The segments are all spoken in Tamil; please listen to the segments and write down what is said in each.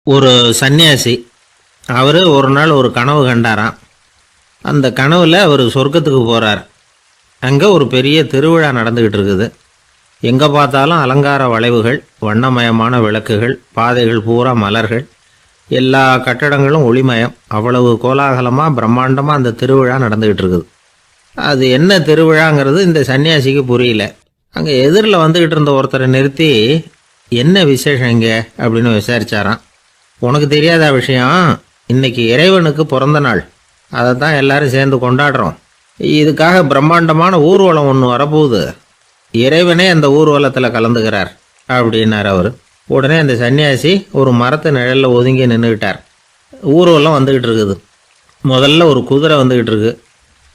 ஒரு சன்னியாசி அவர் ஒரு நாள் ஒரு கனவு கண்டாராம். அந்த கனவில் அவர் சொர்க்கத்துக்கு போகிறார். அங்கே ஒரு பெரிய திருவிழா நடந்துக்கிட்டு இருக்குது. எங்கே பார்த்தாலும் அலங்கார வளைவுகள், வண்ணமயமான விளக்குகள், பாதைகள் பூரா மலர்கள், எல்லா கட்டடங்களும் ஒளிமயம். அவ்வளவு கோலாகலமாக பிரம்மாண்டமாக அந்த திருவிழா நடந்துக்கிட்டு இருக்குது. அது என்ன திருவிழாங்கிறது இந்த சன்னியாசிக்கு புரியல. அங்கே எதிரில் வந்துக்கிட்டு இருந்த ஒருத்தரை நிறுத்தி, என்ன விசேஷம் இங்கே அப்படின்னு விசாரிச்சாராம். உனக்கு தெரியாத விஷயம், இன்னைக்கு இறைவனுக்கு பிறந்த நாள், அதை தான் எல்லாரும் சேர்ந்து கொண்டாடுறோம். இதுக்காக பிரம்மாண்டமான ஊர்வலம் ஒன்று வரப்போகுது. இறைவனே அந்த ஊர்வலத்தில் கலந்துக்கிறார் அப்படின்னார் அவர். உடனே அந்த சன்னியாசி ஒரு மரத்து நிழலில் ஒதுங்கி நின்றுக்கிட்டார். ஊர்வலம் வந்துக்கிட்டு இருக்குது. முதல்ல ஒரு குதிரை வந்துக்கிட்டு இருக்கு.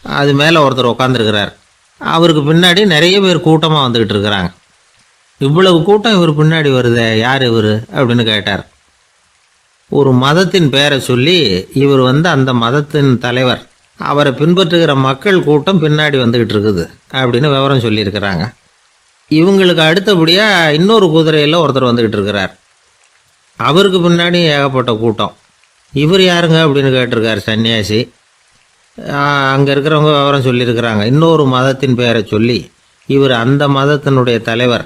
அது மேலே ஒருத்தர் உட்காந்துருக்கிறார். அவருக்கு பின்னாடி நிறைய பேர் கூட்டமாக வந்துக்கிட்டு இருக்கிறாங்க. இவ்வளவு கூட்டம் இவர் பின்னாடி வருதே, யார் இவர் அப்படின்னு கேட்டார். ஒரு மதத்தின் பெயரை சொல்லி, இவர் அந்த மதத்தின் தலைவர், அவரை பின்பற்றுகிற மக்கள் கூட்டம் பின்னாடி வந்துக்கிட்டு இருக்குது அப்படின்னு விவரம் சொல்லியிருக்கிறாங்க. இவங்களுக்கு அடுத்தபடியாக இன்னொரு குதிரையில் ஒருத்தர் வந்துக்கிட்டு இருக்கிறார். அவருக்கு பின்னாடி ஏகப்பட்ட கூட்டம். இவர் யாருங்க அப்படின்னு கேட்டிருக்கார் சன்னியாசி. அங்கே இருக்கிறவங்க விவரம் சொல்லியிருக்கிறாங்க. இன்னொரு மதத்தின் பெயரை சொல்லி, இவர் அந்த மதத்தினுடைய தலைவர்,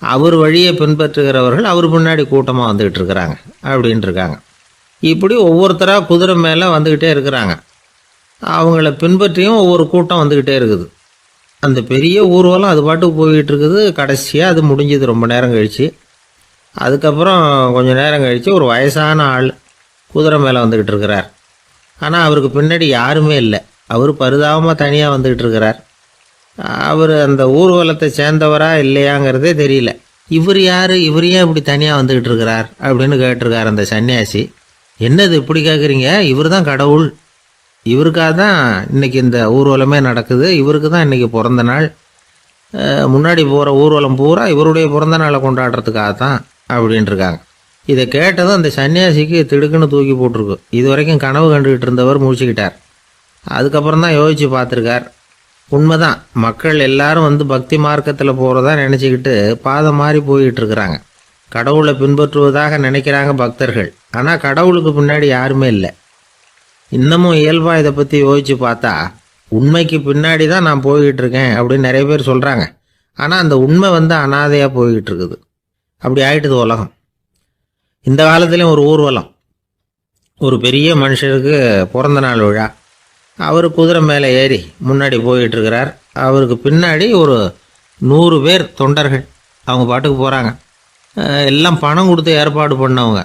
அவர் வழியை பின்பற்றுகிறவர்கள் அவர் பின்னாடி கூட்டமாக வந்துக்கிட்டு இருக்கிறாங்க அப்படின்ட்டு இருக்காங்க. இப்படி ஒவ்வொருத்தராக குதிரை மேலே வந்துக்கிட்டே இருக்கிறாங்க. அவங்கள பின்பற்றியும் ஒவ்வொரு கூட்டம் வந்துக்கிட்டே இருக்குது. அந்த பெரிய ஊர்வலம் அது பாட்டுக்கு போய்கிட்டு இருக்குது. கடைசியாக அது முடிஞ்சது ரொம்ப நேரம் கழித்து. அதுக்கப்புறம் கொஞ்சம் நேரம் கழித்து ஒரு வயசான ஆள் குதிரை மேலே வந்துக்கிட்டு இருக்கிறார். ஆனால் அவருக்கு பின்னாடி யாருமே இல்லை. அவர் பரிதாபமாக தனியாக வந்துக்கிட்டு இருக்கிறார். அவர் அந்த ஊர்வலத்தை சேர்ந்தவரா இல்லையாங்கிறதே தெரியல. இவர் யார், இவர் ஏன் இப்படி தனியாக வந்துக்கிட்டு இருக்கிறார் அப்படின்னு கேட்டிருக்கார் அந்த சன்னியாசி. என்னது இப்படி கேட்குறீங்க? இவர் தான் கடவுள். இவருக்காக தான் இன்றைக்கி இந்த ஊர்வலமே நடக்குது. இவருக்கு தான் இன்றைக்கி பிறந்த நாள். முன்னாடி போகிற ஊர்வலம் பூரா இவருடைய பிறந்த நாளை கொண்டாடுறதுக்காக தான் அப்படின்ட்டுருக்காங்க. இதை கேட்டதும் அந்த சன்னியாசிக்கு திடுக்குன்னு தூக்கி போட்டிருக்கு. இது வரைக்கும் கனவு கண்டுக்கிட்டு இருந்தவர் முடிச்சுக்கிட்டார். அதுக்கப்புறம் தான் யோசித்து பார்த்துருக்கார். உண்மைதான், மக்கள் எல்லாரும் பக்தி மார்க்கத்தில் போகிறதா நினச்சிக்கிட்டு பாதை மாறி போய்கிட்டு இருக்கிறாங்க. கடவுளை பின்பற்றுவதாக நினைக்கிறாங்க பக்தர்கள். ஆனால் கடவுளுக்கு பின்னாடி யாருமே இல்லை. இன்னமும் இயல்பாக இதை பற்றி யோசித்து பார்த்தா, உண்மைக்கு பின்னாடி தான் நான் போய்கிட்டு இருக்கேன் அப்படின்னு நிறைய பேர் சொல்கிறாங்க. ஆனால் அந்த உண்மை அனாதையாக போய்கிட்டு இருக்குது. அப்படி ஆயிட்டுது உலகம். இந்த காலத்துலேயும் ஒரு ஊர்வலம், ஒரு பெரிய மனுஷருக்கு பிறந்த நாள் விழா. அவர் குதிரை மேலே ஏறி முன்னாடி போயிட்டுருக்கிறார். அவருக்கு பின்னாடி ஒரு 100 பேர் தொண்டர்கள் அவங்க பாட்டுக்கு போகிறாங்க. எல்லாம் பணம் கொடுத்து ஏற்பாடு பண்ணவங்க.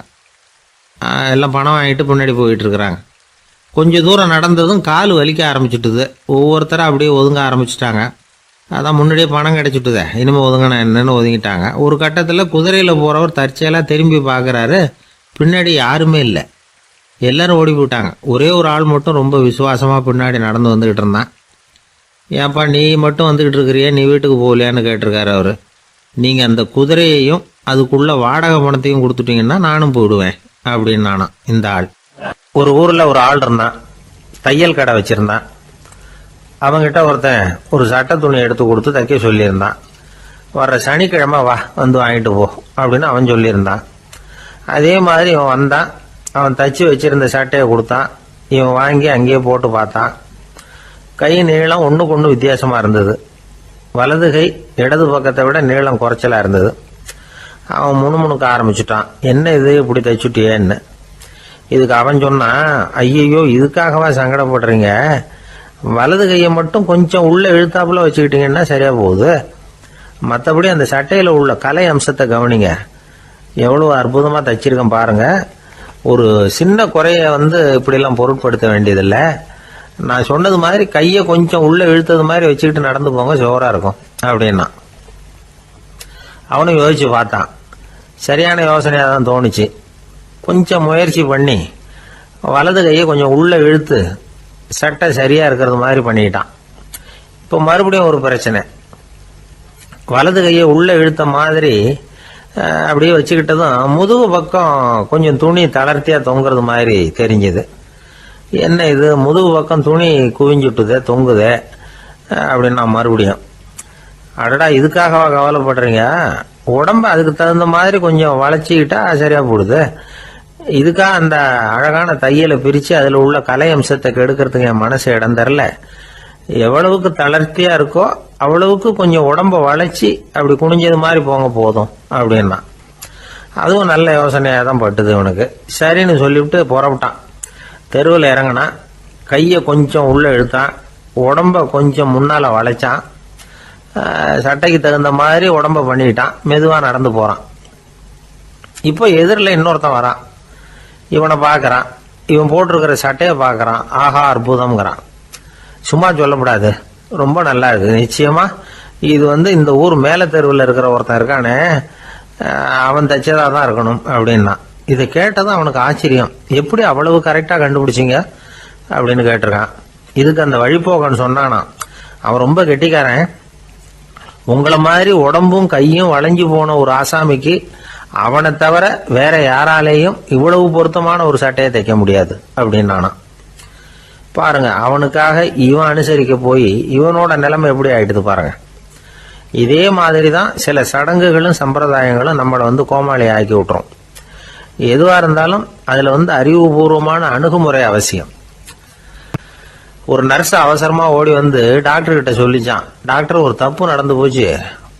எல்லாம் பணம் வாங்கிட்டு முன்னாடி போயிட்டுருக்குறாங்க. கொஞ்சம் தூரம் நடந்ததும் கால் வலிக்க ஆரம்பிச்சுட்டுது. ஒவ்வொருத்தராக அப்படியே ஒதுங்க ஆரம்பிச்சிட்டாங்க. அதான் முன்னாடியே பணம் கிடச்சிட்டுதே, இனிமேல் ஒதுங்கினா என்னன்னு ஒதுங்கிட்டாங்க. ஒரு கட்டத்தில் குதிரையில் போகிறவர் தற்செயலாக திரும்பி பார்க்குறாரு. பின்னாடி யாருமே இல்லை. எல்லோரும் ஓடி போயிட்டாங்க. ஒரே ஒரு ஆள் மட்டும் ரொம்ப விசுவாசமாக பின்னாடி நடந்து வந்துக்கிட்டு இருந்தான். ஏன்ப்பா நீ மட்டும் வந்துக்கிட்டு இருக்கிறியே, நீ வீட்டுக்கு போகலையான்னு கேட்டிருக்காரு அவர். நீங்கள் அந்த குதிரையையும் அதுக்குள்ளே வாடகை பணத்தையும் கொடுத்துட்டீங்கன்னா நானும் போயிடுவேன் அப்படின்னு நானும். இந்த ஆள் ஒரு ஊரில் ஒரு ஆள் இருந்தான். தையல் கடை வச்சுருந்தான். அவங்ககிட்ட ஒருத்தன் ஒரு சட்டை துணி எடுத்து கொடுத்து தைக்க சொல்லியிருந்தான். வர்ற சனிக்கிழமை வா, வாங்கிட்டு போ அப்படின்னு அவன் சொல்லியிருந்தான். அதே மாதிரி இவன் வந்தான். அவன் தச்சு வச்சிருந்த சட்டையை கொடுத்தான். இவன் வாங்கி அங்கேயே போட்டு பார்த்தான். கை நீளம் ஒன்றுக்கு ஒன்று வித்தியாசமாக இருந்தது. வலது கை இடது பக்கத்தை விட நீளம் குறைச்சலாக இருந்தது. அவன் முணுமுணுக்க ஆரம்பிச்சுட்டான். என்ன இது இப்படி தைச்சுட்டியேன்னு. இதுக்கு அவன் சொன்னான், ஐயையோ இதுக்காகவா சங்கடப்படுறீங்க, வலது கையை மட்டும் கொஞ்சம் உள்ளே இழுத்தாப்புல வச்சுக்கிட்டீங்கன்னா சரியாக போகுது. மற்றபடி அந்த சட்டையில் உள்ள கலை அம்சத்தை கவனிங்க. எவ்வளோ அற்புதமாக தைச்சிருக்கேன் பாருங்கள். ஒரு சின்ன குறைய இப்படிலாம் பொருட்படுத்த வேண்டியதில்லை. நான் சொன்னது மாதிரி கையை கொஞ்சம் உள்ளே இழுத்தது மாதிரி வச்சுக்கிட்டு நடந்து போங்க, ஜோராக இருக்கும் அப்படின்னா. அவனும் யோசிச்சு பார்த்தான். சரியான யோசனையாக தான் தோணுச்சு. கொஞ்சம் முயற்சி பண்ணி வலது கையை கொஞ்சம் உள்ளே இழுத்து சட்டை சரியாக இருக்கிறது மாதிரி பண்ணிக்கிட்டான். இப்போ மறுபடியும் ஒரு பிரச்சனை. வலது கையை உள்ளே இழுத்த மாதிரி அப்படியே வச்சுக்கிட்டதும் முதுகு பக்கம் கொஞ்சம் துணி தளர்த்தியாக தொங்குறது மாதிரி தெரிஞ்சுது. என்ன இது, முதுகு பக்கம் துணி குவிஞ்சுட்டுதே, தொங்குதே அப்படின்னா மறுபடியும், அடடா இதுக்காகவா கவலைப்படுறீங்க, உடம்ப அதுக்கு தகுந்த மாதிரி கொஞ்சம் வளைச்சிக்கிட்டா சரியாக போடுது. இதுக்காக அந்த அழகான தையலை பிரித்து அதில் உள்ள கலை அம்சத்தை கெடுக்கிறதுக்கு என் மனசு இடம் தரல. எவ்வளவுக்கு தளர்த்தியா இருக்கோ அவ்வளவுக்கு கொஞ்சம் உடம்ப வளைச்சி அப்படி குனிஞ்சது மாதிரி போங்க போதும் அப்படின்னா. அதுவும் நல்ல யோசனையாக தான் பட்டுது இவனுக்கு. சரின்னு சொல்லிவிட்டு புறப்பட்டான். தெருவில் இறங்கினான். கையை கொஞ்சம் உள்ளே இழுத்தான். உடம்ப கொஞ்சம் முன்னால் வளைச்சான். சட்டைக்கு தகுந்த மாதிரி உடம்ப பண்ணிக்கிட்டான். மெதுவாக நடந்து போகிறான். இப்போ எதிரில் இன்னொருத்தன் வரான். இவனை பார்க்குறான். இவன் போட்டிருக்கிற சட்டையை பார்க்குறான். ஆஹா அற்புதம்ங்கிறான். சும்மா சொல்லக்கூடாது, ரொம்ப நல்லா இருக்குது. நிச்சயமாக இது இந்த ஊர் மேலே தெருவில் இருக்கிற ஒருத்தன் இருக்கானே, அவன் தைச்சதாக தான் இருக்கணும் அப்படின்னா. இதை கேட்டதும் அவனுக்கு ஆச்சரியம். எப்படி அவ்வளவு கரெக்டாக கண்டுபிடிச்சிங்க அப்படின்னு கேட்டிருக்கான். இதுக்கு அந்த வழிபோக்கன்னு சொன்னானா, அவன் ரொம்ப கெட்டிக்காரன். உங்களை மாதிரி உடம்பும் கையும் வளைஞ்சு போன ஒரு ஆசாமிக்கு அவனை தவிர வேற யாராலேயும் இவ்வளவு பொருத்தமான ஒரு சட்டையை தைக்க முடியாது அப்படின்னானா. பாருங்க, அவனுக்காக இவன் அனுசரிக்க போய் இவனோட நிலைமை எப்படி ஆயிடுது பாருங்க. இதே மாதிரி தான் சில சடங்குகளும் சம்பிரதாயங்களும் நம்மளை கோமாளி ஆக்கி விட்டுரும். எதுவாக இருந்தாலும் அதில் அறிவுபூர்வமான அணுகுமுறை அவசியம். ஒரு நர்ஸ் அவசரமாக ஓடி டாக்டர்கிட்ட சொல்லிச்சான், டாக்டர் ஒரு தப்பு நடந்து போச்சு.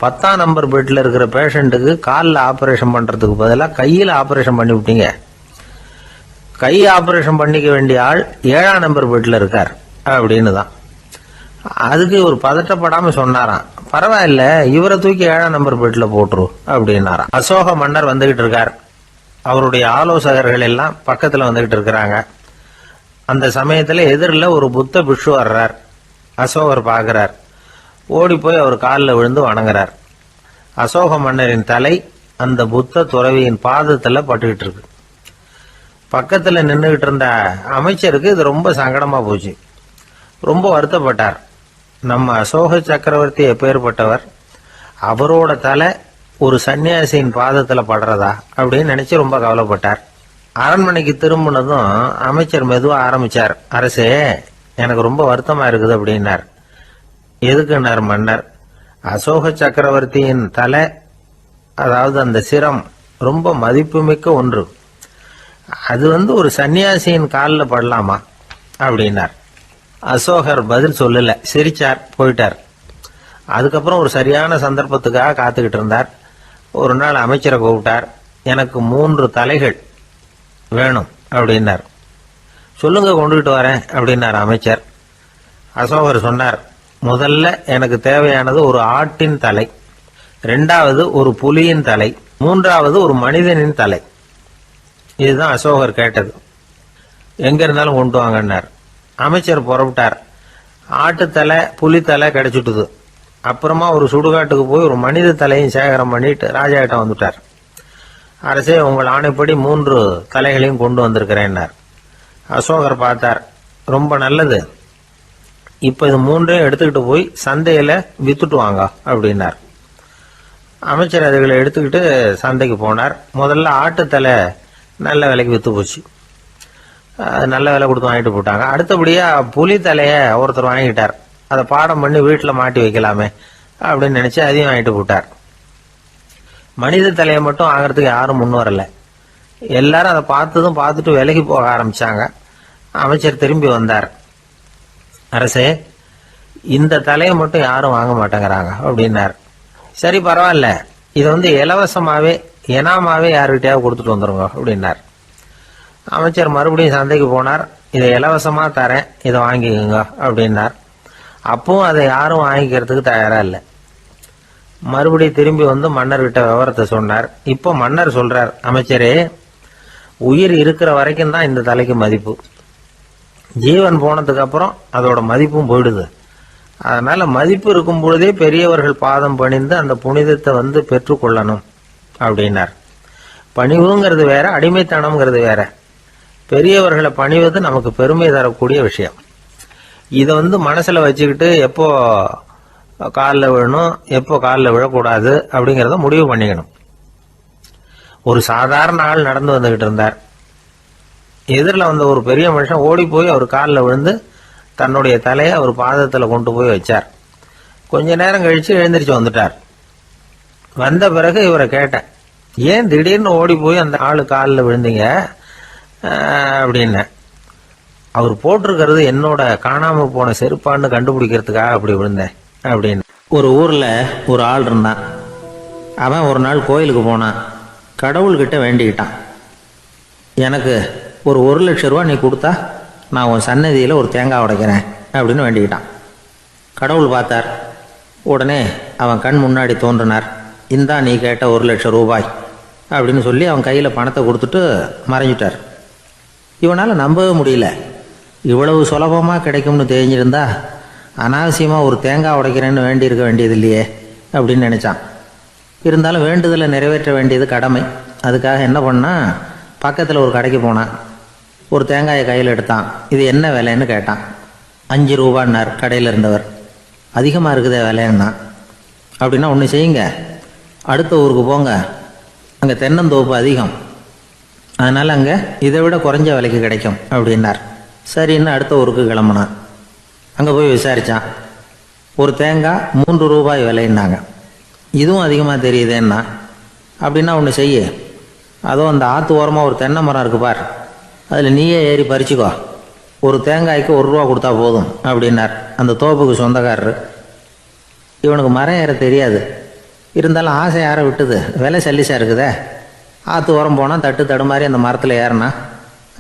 10ஆம் நம்பர் பெட்டில் இருக்கிற பேஷண்ட்டுக்கு காலில் ஆப்ரேஷன் பண்ணுறதுக்கு பதிலாக கையில் ஆப்ரேஷன் பண்ணி விட்டீங்க. கை ஆப்ரேஷன் பண்ணிக்க வேண்டிய ஆள் 7ஆம் நம்பர் பெட்டில் இருக்கார் அப்படின்னு தான். அதுக்கு ஒரு பதட்டப்படாமல் சொன்னாராம், பரவாயில்ல இவரை தூக்கி 7ஆம் நம்பர் பெட்டில் போட்டுரு அப்படின்னாராம். அசோக மன்னர் வந்துகிட்டு இருக்கார். அவருடைய ஆலோசகர்கள் எல்லாம் பக்கத்தில் வந்துகிட்டு இருக்கிறாங்க. அந்த சமயத்தில் எதிரில் ஒரு புத்த பிக்ஷு வர்றார். அசோகர் பார்க்கிறார். ஓடி போய் அவர் காலில் விழுந்து வணங்குறார். அசோக மன்னரின் தலை அந்த புத்த துறவியின் பாதத்தில் பட்டுக்கிட்டு இருக்கு. பக்கத்தில் நின்றுகிட்டு இருந்த அமைச்சருக்கு இது ரொம்ப சங்கடமாக போச்சு. ரொம்ப வருத்தப்பட்டார். நம்ம அசோக சக்கரவர்த்தி எப்பேற்பட்டவர், அவரோட தலை ஒரு சன்னியாசியின் பாதத்தில் படுறதா அப்படின்னு நினைச்சு ரொம்ப கவலைப்பட்டார். அரண்மனைக்கு திரும்பினதும் அமைச்சர் மெதுவாக ஆரம்பிச்சார், அரசே எனக்கு ரொம்ப வருத்தமா இருக்குது அப்படின்னார். எதுக்குன்னார் மன்னர். அசோக சக்கரவர்த்தியின் தலை, அதாவது அந்த சிரம் ரொம்ப மதிப்புமிக்க ஒன்று. அது ஒரு சன்னியாசியின் காலில் படலாமா அப்படின்னார். அசோகர் பதில் சொல்லல, சிரிச்சார், போயிட்டார். அதுக்கப்புறம் ஒரு சரியான சந்தர்ப்பத்துக்காக காத்துக்கிட்டு இருந்தார். ஒரு நாள் அமைச்சரை கூப்பிட்டார். எனக்கு 3 தலைகள் வேணும் அப்படின்னார். சொல்லுங்க கொண்டுகிட்டு வரேன் அப்படின்னார் அமைச்சர். அசோகர் சொன்னார், முதல்ல எனக்கு தேவையானது ஒரு ஆட்டின் தலை, 2வது ஒரு புலியின் தலை, 3வது ஒரு மனிதனின் தலை. இதுதான் அசோகர் கேட்டது. எங்க இருந்தாலும் கொண்டு வாங்கன்னார். அமைச்சர் புறப்பட்டார். ஆட்டுத்தலை புலித்தலை கிடைச்சிட்டுது. அப்புறமா ஒரு சுடுகாட்டுக்கு போய் ஒரு மனித தலையும் சேகரம் பண்ணிட்டு ராஜா கிட்ட வந்துட்டார். அரசே உங்கள் ஆணைப்படி 3 தலைகளையும் கொண்டு வந்திருக்கிறேன்னார். அசோகர் பார்த்தார், ரொம்ப நல்லது, இப்ப இது 3ஐயும் எடுத்துக்கிட்டு போய் சந்தையில வித்துட்டு வாங்க அப்படின்னார். அமைச்சர் அதுகளை எடுத்துக்கிட்டு சந்தைக்கு போனார். முதல்ல ஆட்டுத்தலை நல்ல விலைக்கு வித்து போச்சு. நல்ல விலை கொடுத்து வாங்கிட்டு போட்டாங்க. அடுத்தபடியா புலி தலைய ஒருத்தர் வாங்கிட்டார். அதை பாடம் பண்ணி வீட்டில் மாட்டி வைக்கலாமே அப்படின்னு நினைச்சு அதையும் வாங்கிட்டு போட்டார். மனித தலையை மட்டும் வாங்கறதுக்கு யாரும் முன் வரல. எல்லாரும் அதை பார்த்துட்டு விலைக்கு போக ஆரம்பிச்சாங்க. அமைச்சர் திரும்பி வந்தார். அரசே, இந்த தலையை மட்டும் யாரும் வாங்க மாட்டேங்கிறாங்க அப்படின்னார். சரி பரவாயில்ல, இதை இலவசமாவே எனாமாவே யாருக்கிட்டையாவது கொடுத்துட்டு வந்துருங்க அப்படின்னார். அமைச்சர் மறுபடியும் சந்தைக்கு போனார். இதை இலவசமா தரேன், இதை வாங்கிக்கோங்க அப்படின்னார். அப்பவும் அதை யாரும் வாங்கிக்கிறதுக்கு தயாரா இல்லை. மறுபடியும் திரும்பி மன்னர்கிட்ட விவரத்தை சொன்னார். இப்போ மன்னர் சொல்றார், அமைச்சரே, உயிர் இருக்கிற வரைக்கும் தான் இந்த தலைக்கு மதிப்பு. ஜீவன் போனதுக்கு அப்புறம் அதோட மதிப்பும் போயிடுது. அதனால மதிப்பு இருக்கும் பொழுதே பெரியவர்கள் பாதம் பணிந்து அந்த புனிதத்தை பெற்றுக்கொள்ளணும் அப்படின்னார். பணிவுங்கிறது வேற, அடிமைத்தனம்ங்கிறது வேற. பெரியவர்களை பணிவது நமக்கு பெருமை தரக்கூடிய விஷயம். இதை மனசுல வச்சுக்கிட்டு எப்போ காலில் விழணும், எப்போ காலில் விழக்கூடாது அப்படிங்கிறத முடிவு பண்ணிக்கணும். ஒரு சாதாரண ஆள் நடந்து வந்துகிட்டு இருந்தார். எதிரில் ஒரு பெரிய மனுஷன் ஓடி போய் அவர் காலில் விழுந்து தன்னுடைய தலையை அவர் பாதத்தில் கொண்டு போய் வச்சார். கொஞ்ச நேரம் கழிச்சு எழுந்திரிச்சு வந்துட்டார். வந்த பிறகு இவரை கேட்டேன், ஏன் திடீர்னு ஓடி போய் அந்த ஆளு காலில் விழுந்தீங்க, அப்படின்னு. அவர் போட்டிருக்கிறது என்னோட காணாமல் போன செருப்பான்னு கண்டுபிடிக்கிறதுக்காக அப்படி விழுந்தேன் அப்படின்னு. ஒரு ஊரில் ஒரு ஆள் இருந்தான். அவன் ஒரு நாள் கோயிலுக்கு போனான். கடவுள்கிட்ட வேண்டிக்கிட்டான், எனக்கு ஒரு 1,00,000 ரூபா நீ கொடுத்தா நான் உன் சன்னதியில் ஒரு தேங்காய் உடைக்கிறேன் அப்படின்னு வேண்டிக்கிட்டான். கடவுள் பார்த்தார். உடனே அவன் கண் முன்னாடி தோன்றினார். இந்தா நீ கேட்ட 1,00,000 ரூபாய் அப்படின்னு சொல்லி அவன் கையில் பணத்தை கொடுத்துட்டு மறைஞ்சிட்டார். இவனால் நம்பவே முடியல. இவ்வளவு சுலபமாக கிடைக்கும்னு தெரிஞ்சிருந்தா அனாவசியமாக ஒரு தேங்காய் உடைக்கிறேன்னு வேண்டியிருக்க வேண்டியது இல்லையே அப்படின்னு நினச்சான். இருந்தாலும் வேண்டுதலை நிறைவேற்ற வேண்டியது கடமை. அதுக்காக என்ன பண்ணால், பக்கத்தில் ஒரு கடைக்கு போனான். ஒரு தேங்காயை கையில் எடுத்தான். இது என்ன விலைன்னு கேட்டான். 5 ரூபான்னார் கடையில் இருந்தவர். அதிகமாக இருக்குதே விலைன்னா. அப்படின்னா ஒன்று செய்யுங்க, அடுத்த ஊருக்கு போங்க, அங்கே தென்னந்தோப்பு அதிகம், அதனால் அங்கே இதை விட குறைஞ்ச விலைக்கு கிடைக்கும் அப்படின்னார். சரின்னு அடுத்த ஊருக்கு கிளம்புனான். அங்கே போய் விசாரித்தான். ஒரு தேங்காய் 3 ரூபாய் விலைன்னாங்க. இதுவும் அதிகமாக தெரியுதேன்னா. அப்படின்னா ஒன்று செய்ய, அதோ அந்த ஆற்று ஓரமாக ஒரு தென்னை மரம் இருக்குது பார், அதில் நீயே ஏறி பறிச்சுக்கோ, ஒரு தேங்காய்க்கு 1 ரூபா கொடுத்தா போதும் அப்படின்னார் அந்த தோப்புக்கு சொந்தக்காரரு. இவனுக்கு மரம் ஏற தெரியாது. இருந்தாலும் ஆசை யாரை விட்டுது, விலை சல்லிசாக இருக்குதே. ஆற்று ஓரம் போனால் தட்டு தடுமாறி அந்த மரத்தில் ஏறினா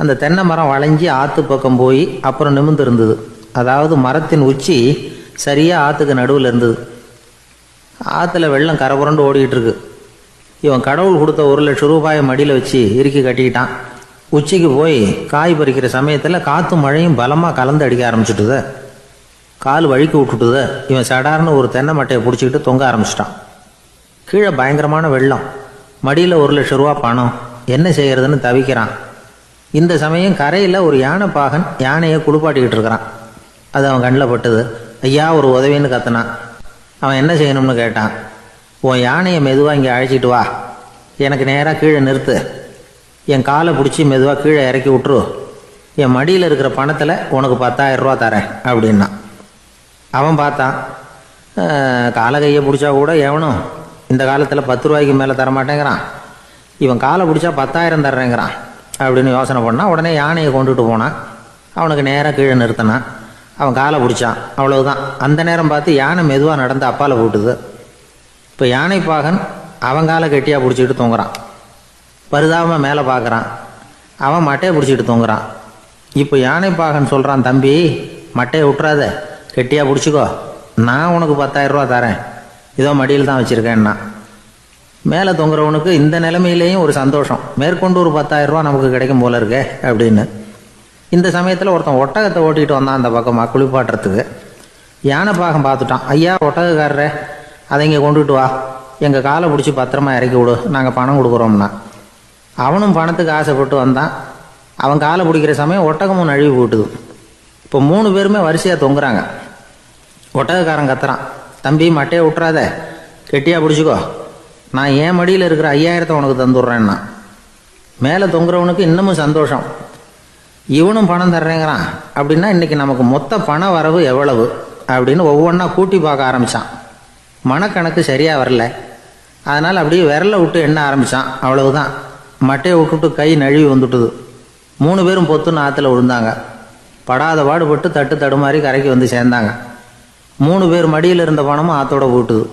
அந்த தென்னை மரம் வளைஞ்சி ஆற்று பக்கம் போய் அப்புறம் நிமிர்ந்து இருந்தது. அதாவது மரத்தின் உச்சி சரியாக ஆற்றுக்கு நடுவில் இருந்தது. ஆற்றுல வெள்ளம் கரபுரண்டு ஓடிக்கிட்டு இருக்கு. இவன் கடவுள் கொடுத்த 1,00,000 ரூபாயை மடியில் வச்சு இறுக்கி கட்டிக்கிட்டான். உச்சிக்கு போய் காய் பறிக்கிற சமயத்தில் காற்றும் மழையும் பலமாக கலந்து அடிக்க ஆரம்பிச்சுட்டுது. கால் வழுக்கி விட்டுட்டுது. இவன் சடார்னு ஒரு தென்னை மட்டையை பிடிச்சிக்கிட்டு தொங்க ஆரம்பிச்சிட்டான். கீழே பயங்கரமான வெள்ளம். மடியில் 1,00,000 ரூபா பணம். என்ன செய்கிறதுன்னு தவிக்கிறான். இந்த சமயம் கரையில் ஒரு யானை பாகன் யானையை குளிப்பாட்டிக்கிட்டு இருக்கிறான். அது அவன் கண்ணில் பட்டுது. ஐயா ஒரு உதவின்னு கத்துனான். அவன் என்ன செய்யணும்னு கேட்டான். உன் யானையை மெதுவாக இங்கே அழைச்சிட்டு வா, எனக்கு நேராக கீழே நிறுத்து, என் காலை பிடிச்சி மெதுவாக கீழே இறக்கி விட்டுரு, என் மடியில் இருக்கிற பணத்தில் உனக்கு 10,000 ரூபா தரேன் அப்படின்னா. அவன் பார்த்தான். காலை கையை பிடிச்சா கூட எவனும் இந்த காலத்தில் 10 ரூபாய்க்கு மேலே தரமாட்டேங்கிறான். இவன் காலை பிடிச்சா 10,000 தர்றேங்கிறான் அப்படின்னு யோசனை பண்ணான். உடனே யானையை கொண்டுட்டு போனான். அவனுக்கு நேராக கீழே நிறுத்தினான். அவன் காலை பிடிச்சான். அவ்வளவுதான். அந்த நேரம் பார்த்து யானை மெதுவாக நடந்து அப்பால் போட்டுது. இப்போ யானை பாகன் அவன் காலை கெட்டியாக பிடிச்சிக்கிட்டு தூங்குறான். பரிதாபமாக மேலே பார்க்குறான். அவன் மட்டையை பிடிச்சிக்கிட்டு தூங்குறான். இப்போ யானை பாகன் சொல்கிறான், தம்பி மட்டையை விட்டுறாத, கெட்டியாக பிடிச்சிக்கோ, நான் உனக்கு 10,000 ரூபா தரேன், இதோ மடியில் தான் வச்சுருக்கேன்னா. மேலே தொங்குறவனுக்கு இந்த நிலைமையிலேயும் ஒரு சந்தோஷம், மேற்கொண்டு ஒரு 10,000 ரூபா நமக்கு கிடைக்கும் போல இருக்கே அப்படின்னு. இந்த சமயத்தில் ஒருத்தன் ஒட்டகத்தை ஓட்டிகிட்டு வந்தான் அந்த பக்கமாக குளிப்பாட்டுறதுக்கு. யானை பாகம் பார்த்துட்டான். ஐயா ஒட்டகக்காரரே, அதை இங்கே கொண்டுட்டு வா, எங்கள் காலை பிடிச்சி பத்திரமா இறக்கி விடு, நாங்கள் பணம் கொடுக்குறோம்னா. அவனும் பணத்துக்கு ஆசைப்பட்டு வந்தான். அவன் காலை பிடிக்கிற சமயம் ஒட்டகமும் நழுவி போட்டுது. இப்போ 3 பேருமே வரிசையாக தொங்குறாங்க. ஒட்டகக்காரன் கத்துறான், தம்பி மட்டையை விட்டுறாத, கெட்டியாக பிடிச்சிக்கோ, நான் என் மடியில் இருக்கிற 5,000 உனக்கு தந்துடுறேன்னா. மேலே தொங்குறவனுக்கு இன்னமும் சந்தோஷம், இவனும் பணம் தர்றேங்கிறான். அப்படின்னா இன்றைக்கி நமக்கு மொத்த பண வரவு எவ்வளவு அப்படின்னு ஒவ்வொன்றா கூட்டி பார்க்க ஆரம்பித்தான். மனக்கணக்கு சரியாக வரல. அதனால் அப்படியே விரலை விட்டு எண்ண ஆரம்பித்தான். அவ்வளவுதான். மட்டையை விட்டுட்டு கை நழுவி வந்துட்டுது. 3 பேரும் பொத்துன்னு ஆற்றுல விழுந்தாங்க. படாத பாடுபட்டு தட்டு தடுமாறி கரைக்கு வந்து சேர்ந்தாங்க. 3 பேர் மடியில் இருந்த பணமும் ஆற்றோட போட்டுது.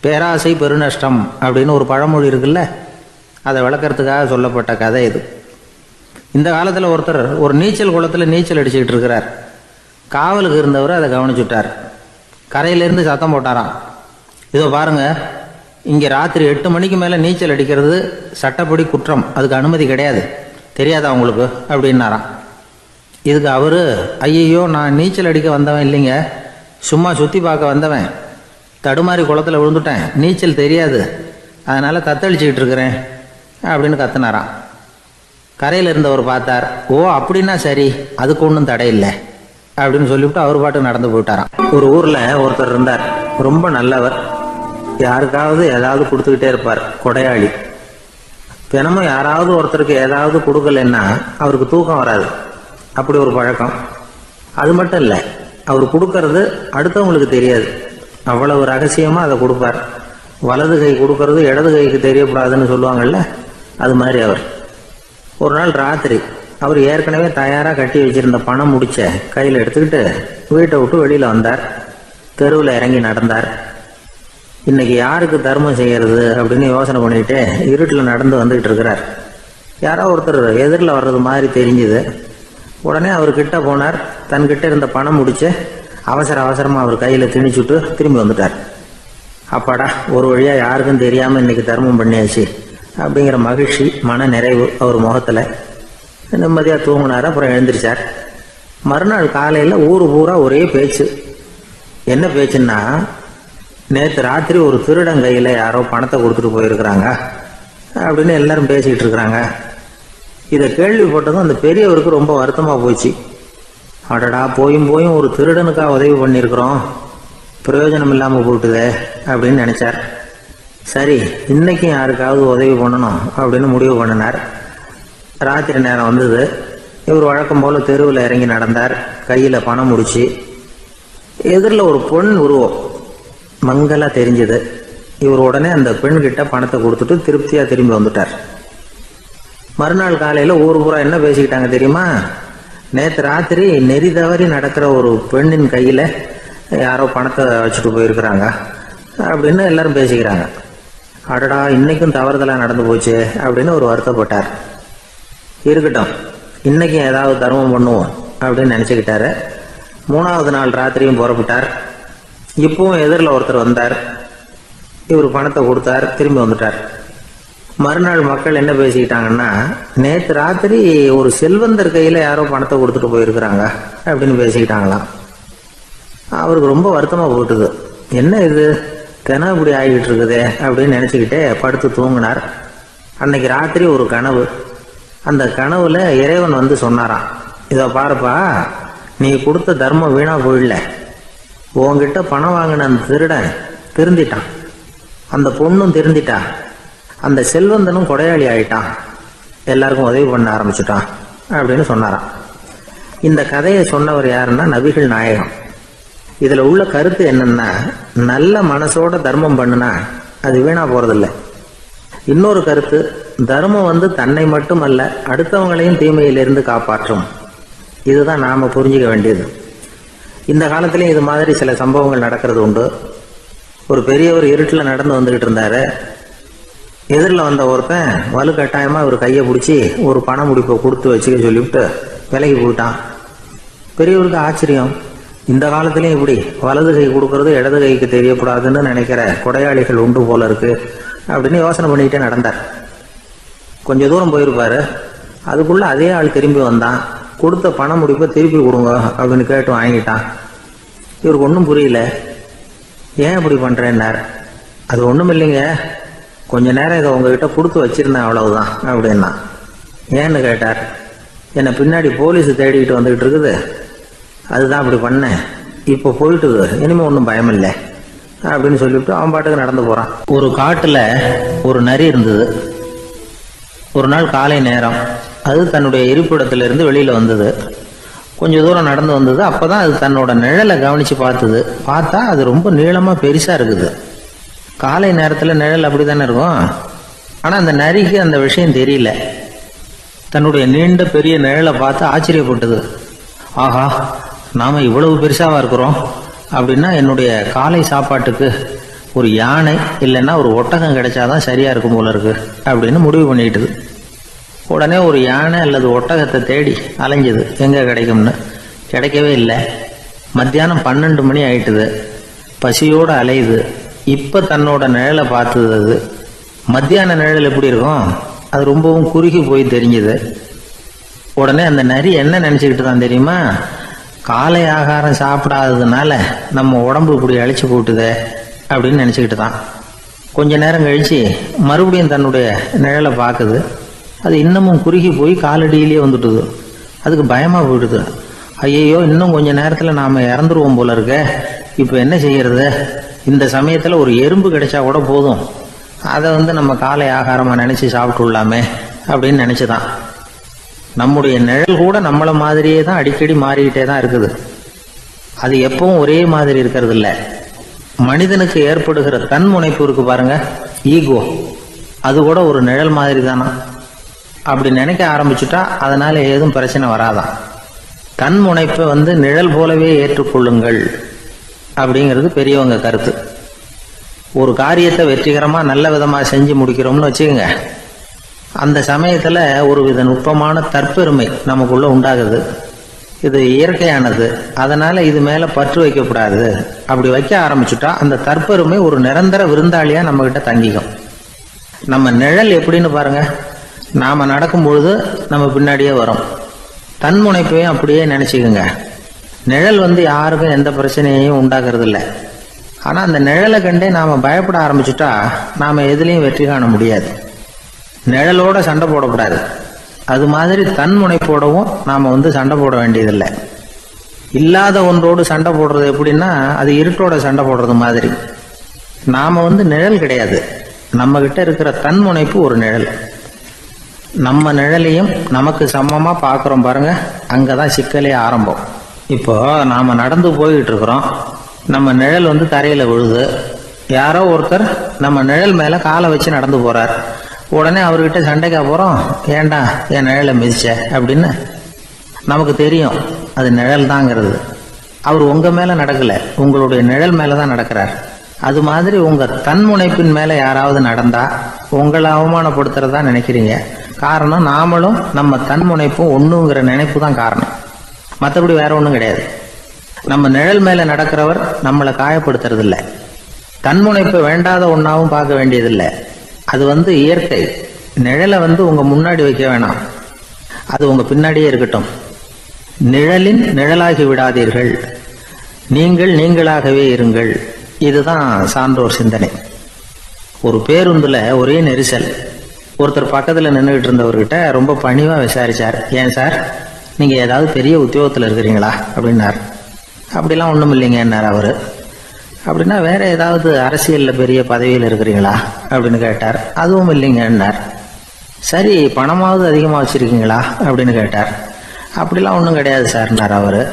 பேராசை பெருநஷ்டம் அப்படின்னு ஒரு பழமொழி இருக்குல்ல, அதை விளக்கறதுக்காக சொல்லப்பட்ட கதை இது. இந்த காலத்தில் ஒருத்தர் ஒரு நீச்சல் குளத்தில் நீச்சல் அடிச்சுக்கிட்டு இருக்கிறார். காவலுக்கு இருந்தவர் அதை கவனிச்சுட்டார். கரையிலேருந்து சத்தம் போட்டாராம், இதோ பாருங்க, இங்கே ராத்திரி 8 மணிக்கு மேலே நீச்சல் அடிக்கிறது சட்டப்படி குற்றம், அதுக்கு அனுமதி கிடையாது, தெரியாதா உங்களுக்கு அப்படின்னாராம். இதுக்கு அவர், ஐயையோ நான் நீச்சல் அடிக்க வந்தவன் இல்லைங்க, சும்மா சுற்றி பார்க்க வந்தவன், தடுமாறி குளத்தில் விழுந்துட்டேன், நீச்சல் தெரியாது, அதனால் தத்தளிச்சுக்கிட்டு இருக்கிறேன் அப்படின்னு கத்துனாராம். கரையில் இருந்தவர் பார்த்தார். ஓ அப்படின்னா சரி, அதுக்கு ஒன்றும் தடை இல்லை அப்படின்னு சொல்லிவிட்டு அவர் பாட்டுக்கு நடந்து போயிட்டாராம். ஒரு ஊரில் ஒருத்தர் இருந்தார். ரொம்ப நல்லவர். யாருக்காவது ஏதாவது கொடுத்துக்கிட்டே இருப்பார். கொடையாளி. தினமும் யாராவது ஒருத்தருக்கு ஏதாவது கொடுக்கலன்னா அவருக்கு தூக்கம் வராது. அப்படி ஒரு பழக்கம். அது மட்டும் இல்லை, அவர் கொடுக்கறது அடுத்தவங்களுக்கு தெரியாது. அவ்வளவு ரகசியமாக அதை கொடுப்பார். வலது கை கொடுக்கறது இடது கைக்கு தெரியக்கூடாதுன்னு சொல்லுவாங்கள்ல, அது மாதிரி அவர். ஒரு நாள் ராத்திரி அவர் ஏற்கனவே தயாராக கட்டி வச்சிருந்த பணம் முடிச்ச கையில் எடுத்துக்கிட்டு வீட்டை விட்டு வெளியில் வந்தார். தெருவில் இறங்கி நடந்தார். இன்னைக்கு யாருக்கு தர்மம் செய்யறது அப்படின்னு யோசனை பண்ணிட்டு இருட்டில் நடந்து வந்துகிட்டு இருக்கிறார். யாரோ ஒருத்தர் எதிரில் வர்றது மாதிரி தெரிஞ்சுது. உடனே அவர் கிட்ட போனார். தன்கிட்ட இருந்த பணம் முடிச்சு அவசரமாக அவர் கையில் திணிச்சுட்டு திரும்பி வந்துட்டார். அப்பாடா, ஒரு வழியாக யாருக்கும் தெரியாமல் இன்னைக்கு தர்மம் பண்ணியாச்சு அப்படிங்கிற மகிழ்ச்சி, மன நிறைவு அவர் முகத்தில். நிம்மதியாக தூங்கினார். அப்புறம் எழுந்திரிச்சார். மறுநாள் காலையில் ஊர் பூரா ஒரே பேச்சு. என்ன பேச்சுன்னா, நேற்று ராத்திரி ஒரு திருடன் கையில் யாரோ பணத்தை கொடுத்துட்டு போயிருக்கிறாங்க அப்படின்னு எல்லாரும் பேசிக்கிட்டு இருக்கிறாங்க. இதை கேள்விப்பட்டதும் அந்த பெரியவருக்கு ரொம்ப வருத்தமாக போச்சு. அடடா, போயும் ஒரு திருடனுக்காக உதவி பண்ணியிருக்கிறோம், பிரயோஜனம் இல்லாமல் போட்டுதே அப்படின்னு நினைச்சார். சரி, இன்னைக்கும் யாருக்காவது உதவி பண்ணணும் அப்படின்னு முடிவு பண்ணினார். ராத்திரி நேரம் வந்தது. இவர் வழக்கம் போல தெருவில் இறங்கி நடந்தார். கையில் பணம் முடிச்சு. எதிரில் ஒரு பொன் உருவம் மங்கலா தெரிஞ்சது. இவர் உடனே அந்த பெண்கிட்ட பணத்தை கொடுத்துட்டு திருப்தியாக திரும்பி வந்துட்டார். மறுநாள் காலையில் ஊர் பூரா என்ன பேசிக்கிட்டாங்க தெரியுமா? நேற்று ராத்திரி நெறி தவறி நடக்கிற ஒரு பெண்ணின் கையில் யாரோ பணத்தை வச்சுட்டு போயிருக்கிறாங்க அப்படின்னு எல்லாரும் பேசிக்கிறாங்க. அடடா, இன்னைக்கும் தவறுதலாக நடந்து போச்சு அப்படின்னு ஒரு வருத்தப்பட்டார். இருக்கட்டும், இன்னைக்கும் ஏதாவது தர்மம் பண்ணுவோம் அப்படின்னு நினச்சிக்கிட்டாரு. 3வது நாள் ராத்திரியும் புறப்பட்டார். இப்பவும் எதிரில் ஒருத்தர் வந்தார். இவர் பணத்தை கொடுத்தார், திரும்பி வந்துட்டார். மறுநாள் மக்கள் என்ன பேசிக்கிட்டாங்கன்னா, நேற்று ராத்திரி ஒரு செல்வந்தர் கையில் யாரோ பணத்தை கொடுத்துட்டு போயிருக்கிறாங்க அப்படின்னு பேசிக்கிட்டாங்களாம். அவருக்கு ரொம்ப வருத்தமாக போட்டுது. என்ன இது, தினம் இப்படி ஆகிட்டு இருக்குதே அப்படின்னு நினச்சிக்கிட்டே படுத்து தூங்கினார். அன்னைக்கு ராத்திரி ஒரு கனவு. அந்த கனவுல இறைவன் வந்து சொன்னாராம், இதை பாருப்பா, நீ கொடுத்த தர்மம் வீணா போயிடல. உன்கிட்ட பணம் வாங்கின அந்த திருடன் திருந்திட்டான், அந்த பொண்ணும் திருந்திட்டா, அந்த செல்வந்தனும் கொடையாளி ஆயிட்டான், எல்லாருக்கும் உதவி பண்ண ஆரம்பிச்சுட்டான் அப்படின்னு சொன்னாராம். இந்த கதையை சொன்னவர் யாருன்னா நபிகள் நாயகம். இதுல உள்ள கருத்து என்னன்னா, நல்ல மனசோட தர்மம் பண்ணுனா அது வீணா போறதில்லை. இன்னொரு கருத்து, தர்மம் வந்து தன்னை மட்டுமல்ல அடுத்தவங்களையும் தீமையிலிருந்து காப்பாற்றும். இதுதான் நாம புரிஞ்சுக்க வேண்டியது. இந்த காலத்திலையும் இது மாதிரி சில சம்பவங்கள் நடக்கிறது உண்டு. ஒரு பெரியவர் இருட்டில் நடந்து வந்துகிட்டு இருந்தாரு. எதிரில் வந்த ஒருத்தன் வலுக்கட்டாயமா ஒரு கையை பிடிச்சி ஒரு பண முடிப்பை கொடுத்து வச்சுக்க சொல்லிவிட்டு விலகி போயிட்டான். பெரியவருக்கு ஆச்சரியம், இந்த காலத்திலையும் இப்படி வலது கை கொடுக்கறது இடது கைக்கு தெரியக்கூடாதுன்னு நினைக்கிற கொடையாளிகள் உண்டு போல இருக்கு அப்படின்னு யோசனை பண்ணிக்கிட்டே நடந்தார். கொஞ்சம் தூரம் போயிருப்பாரு. அதுக்குள்ள அதே ஆள் திரும்பி வந்தான். கொடுத்த பண முடிப்பை திருப்பி கொடுங்க அப்படின்னு கேட்டு வாங்கிட்டான். இவருக்கு ஒன்றும் புரியல. ஏன் இப்படி பண்றேன்னார். அது ஒன்றும் இல்லைங்க, கொஞ்ச நேரம் இதை உங்ககிட்ட கொடுத்து வச்சிருந்தேன், அவ்வளவுதான் அப்படின்னா. ஏன்னு கேட்டார். என்னை பின்னாடி போலீஸ் தேடிக்கிட்டு வந்துகிட்டு இருக்குது, அதுதான் அப்படி பண்ணேன், இப்போ போயிட்டுது, இனிமே ஒன்றும் பயம் இல்லை அப்படின்னு சொல்லிவிட்டு அவன் பாட்டுக்கு நடந்து போறான். ஒரு காட்டுல ஒரு நரி இருந்தது. ஒரு நாள் காலை நேரம் அது தன்னுடைய இருப்பிடத்திலிருந்து வெளியில வந்தது. கொஞ்சம் தூரம் நடந்து வந்தது. அப்பதான் அது தன்னோட நிழலை கவனிச்சு பார்த்தது. பார்த்தா அது ரொம்ப நீளமா பெருசா இருக்குது. காலை நேரத்துல நிழல் அப்படித்தானே இருக்கும். ஆனா அந்த நரிக்கு அந்த விஷயம் தெரியல. தன்னுடைய நீண்ட பெரிய நிழலை பார்த்து ஆச்சரியப்பட்டது. ஆஹா, நாம இவ்வளவு பெருசாவா இருக்கிறோம் அப்படின்னா என்னுடைய காலை சாப்பாட்டுக்கு ஒரு யானை இல்லைன்னா ஒரு ஒட்டகம் கிடைச்சாதான் சரியா இருக்கும் போல இருக்கு அப்படின்னு முடிவு பண்ணிட்டுது. உடனே ஒரு யானை அல்லது ஒட்டகத்தை தேடி அலைஞ்சது, எங்க கிடைக்கும்னு. கிடைக்கவே இல்லை. மத்தியானம் 12 மணி ஆயிட்டுது. பசியோடு அலையுது. இப்ப தன்னோட நிழலை பார்த்தது. அது மத்தியான நிழல் எப்படி இருக்கும், அது ரொம்பவும் குறுகி போய் தெரிஞ்சுது. உடனே அந்த நரி என்ன நினைச்சுக்கிட்டு தான் தெரியுமா, காலை ஆகாரம் சாப்பிடாததுனால நம்ம உடம்பு இப்படி அழிச்சு போட்டுதே அப்படின்னு நினைச்சுக்கிட்டு தான். கொஞ்ச நேரம் கழிச்சு மறுபடியும் தன்னுடைய நிழலை பார்க்குது. அது இன்னமும் குறுகி போய் காலடியிலேயே வந்துட்டுது. அதுக்கு பயமா போயிடுது. ஐயையோ, இன்னும் கொஞ்ச நேரத்துல நாம இறந்துருவோம் போல இருக்க, இப்ப என்ன செய்யறது? இந்த சமயத்துல ஒரு எறும்பு கிடைச்சா கூட போதும், அதை நம்ம காலை ஆகாரமா நினைச்சு சாப்பிட்டுள்ளாமே அப்படின்னு நினைச்சுதான். நம்முடைய நிழல் கூட நம்மள மாதிரியே தான் அடிக்கடி மாறிக்கிட்டே தான் இருக்குது. அது எப்பவும் ஒரே மாதிரி இருக்கிறது இல்ல. மனிதனுக்கு ஏற்படுகிற தன்முனைப்பு இருக்கு பாருங்க, ஈகோ, அது கூட ஒரு நிழல் மாதிரி தானா. அப்படி நினைக்க ஆரம்பிச்சுட்டா அதனால ஏதும் பிரச்சனை வராதான். தன் முனைப்பை நிழல் போலவே ஏற்றுக்கொள்ளுங்கள் அப்படிங்கிறது பெரியவங்க கருத்து. ஒரு காரியத்தை வெற்றிகரமா நல்ல விதமா செஞ்சு முடிக்கிறோம்னு வச்சுக்கோங்க, அந்த சமயத்துல ஒரு வித நுட்பமான தற்பெருமை நமக்குள்ள உண்டாகுது. இது இயற்கையானது, அதனால இது மேல பற்று வைக்கக்கூடாது. அப்படி வைக்க ஆரம்பிச்சுட்டா அந்த தற்பெருமை ஒரு நிரந்தர விருந்தாளியா நம்ம கிட்ட தங்கிக்கும். நம்ம நிழல் எப்படின்னு பாருங்க, நாம நடக்கும் பொழுது நம்ம பின்னாடியே வரும். தன்முனைப்பையும் அப்படியே நினைச்சுக்குங்க. நிழல் யாருக்கும் எந்த பிரச்சனையையும் உண்டாக்குறது இல்லை. ஆனா அந்த நிழலை கண்டே நாம பயப்பட ஆரம்பிச்சுட்டா நாம எதுலையும் வெற்றி காண முடியாது. நிழலோட சண்டை போடக்கூடாது. அது மாதிரி தன்முனைப்போடவும் நாம சண்டை போட வேண்டியதில்லை. இல்லாத ஒன்றோடு சண்டை போடுறது எப்படின்னா, அது இருட்டோட சண்டை போடுறது மாதிரி. நாம நிழல் கிடையாது, நம்ம கிட்ட இருக்கிற தன்முனைப்பு ஒரு நிழல். நம்ம நிழலையும் நமக்கு சமமா பாக்குறோம் பாருங்க, அங்கதான் சிக்கலே ஆரம்பம். இப்போ நாம நடந்து போய்கிட்டு இருக்கிறோம், நம்ம நிழல் தரையில விழுது. யாரோ ஒருத்தர் நம்ம நிழல் மேல காலை வச்சு நடந்து போறார். உடனே அவர்கிட்ட சண்டைக்கா போறோம், ஏண்டா என் நிழலை மிதிச்ச அப்படின்னு. நமக்கு தெரியும் அது நிழல் தாங்கிறது. அவர் உங்க மேல நடக்கல, உங்களுடைய நிழல் மேலதான் நடக்கிறார். அது மாதிரி உங்க தன்முனைப்பின் மேல யாராவது நடந்தா உங்களை அவமானப்படுத்துறதா நினைக்கிறீங்க. காரணம், நாமளும் நம்ம தன்முனைப்பும் ஒண்ணுங்கிற நினைப்பு தான் காரணம், மற்றபடி வேற ஒண்ணும் கிடையாது. நம்ம நிழல் மேல நடக்கிறவர் நம்மளை காயப்படுத்துறது இல்லை. தன்முனைப்பை வேண்டாத ஒன்னாவும் பார்க்க வேண்டியதில்லை. அது இயற்கை. நிழலை உங்க முன்னாடி வைக்க வேணாம், அது உங்க பின்னாடியே இருக்கட்டும். நிழலின் நிழலாகி விடாதீர்கள், நீங்கள் நீங்களாகவே இருங்கள். இதுதான் சான்றோர் சிந்தனை. ஒரு பேருந்துல ஒரே நெரிசல். ஒருத்தர் பக்கத்துல நின்றுகிட்டு இருந்தவர்கிட்ட ரொம்ப பணிவா விசாரிச்சார், ஏன் சார் நீங்க ஏதாவது பெரிய உத்தியோகத்துல இருக்கிறீங்களா அப்படின்னார். அப்படிலாம் ஒண்ணும் இல்லைங்கன்னார் அவரு. அப்படின்னா வேற ஏதாவது அரசியல்ல பெரிய பதவியில் இருக்கிறீங்களா அப்படின்னு கேட்டார். அதுவும் இல்லைங்கன்னார். சரி, பணமாவது அதிகமா வச்சிருக்கீங்களா அப்படின்னு கேட்டார். அப்படிலாம் ஒன்றும் கிடையாது சார்னார் அவரு.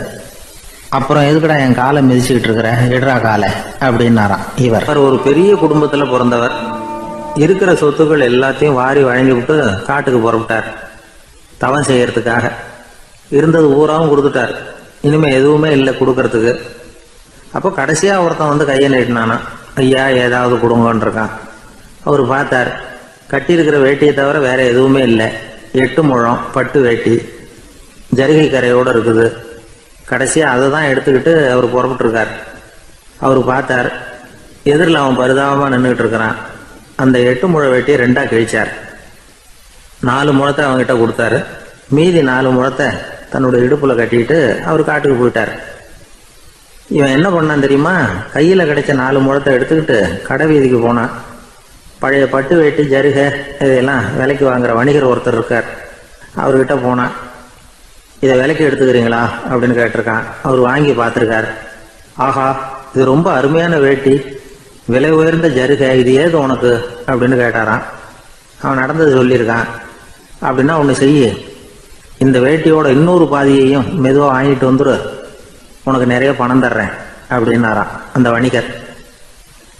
அப்புறம் எதுக்குடா என் காலை மிதிச்சுக்கிட்டு இருக்கிற, எடுறா காலை அப்படின்னாராம் இவர். ஒரு பெரிய குடும்பத்துல பிறந்தவர். இருக்கிற சொத்துக்கள் எல்லாத்தையும் வாரி வழங்கி விட்டு காட்டுக்கு புறப்பட்டார் தவம் செய்யறதுக்காக. இருந்தது ஊராவும் கொடுத்துட்டார், இனிமே எதுவுமே இல்லை கொடுக்கறதுக்கு. அப்போ கடைசியா ஒருத்தன் கையை நீட்டினானா, ஐயா ஏதாவது கொடுங்கன்னு இருக்கான். அவர் பார்த்தார், கட்டியிருக்கிற வேட்டியை தவிர வேற எதுவுமே இல்லை. 8 முழம் பட்டு வேட்டி, ஜரிகை கரையோடு இருக்குது. கடைசியா அதை தான் எடுத்துக்கிட்டு அவர் புறப்பட்டு இருக்கார். அவர் பார்த்தார், எதிரில் அவன் பரிதாபமா நின்றுட்டு இருக்கிறான். அந்த 8 முழ வேட்டியை 2ஆ கிழிச்சார். 4 முழத்தை அவங்ககிட்ட கொடுத்தாரு. மீதி 4 முழத்தை தன்னுடைய இடுப்புல கட்டிட்டு அவர் காட்டுக்கு போயிட்டார். இவன் என்ன பண்ணான் தெரியுமா, கையில கிடைச்ச 4 முழத்தை எடுத்துக்கிட்டு கடை வீதிக்கு போனான். பழைய பட்டு வேட்டி ஜருகை இதையெல்லாம் விலைக்கு வாங்குற வணிகர் ஒருத்தர் இருக்கார், அவர்கிட்ட போனான். இதை விலைக்கு எடுத்துக்கிறீங்களா அப்படின்னு கேட்டிருக்கான். அவர் வாங்கி பார்த்துருக்கார். ஆஹா, இது ரொம்ப அருமையான வேட்டி, விலை உயர்ந்த ஜருகை, இது ஏது உனக்கு அப்படின்னு கேட்டாரான். அவன் நடந்தது சொல்லியிருக்கான். அப்படின்னா ஒன்று செய்ய, இந்த வேட்டியோட இன்னொரு பாதியையும் மெதுவாக வாங்கிட்டு வந்துரு, உனக்கு நிறைய பணம் தர்றேன் அப்படின்னாரான் அந்த வணிகர்.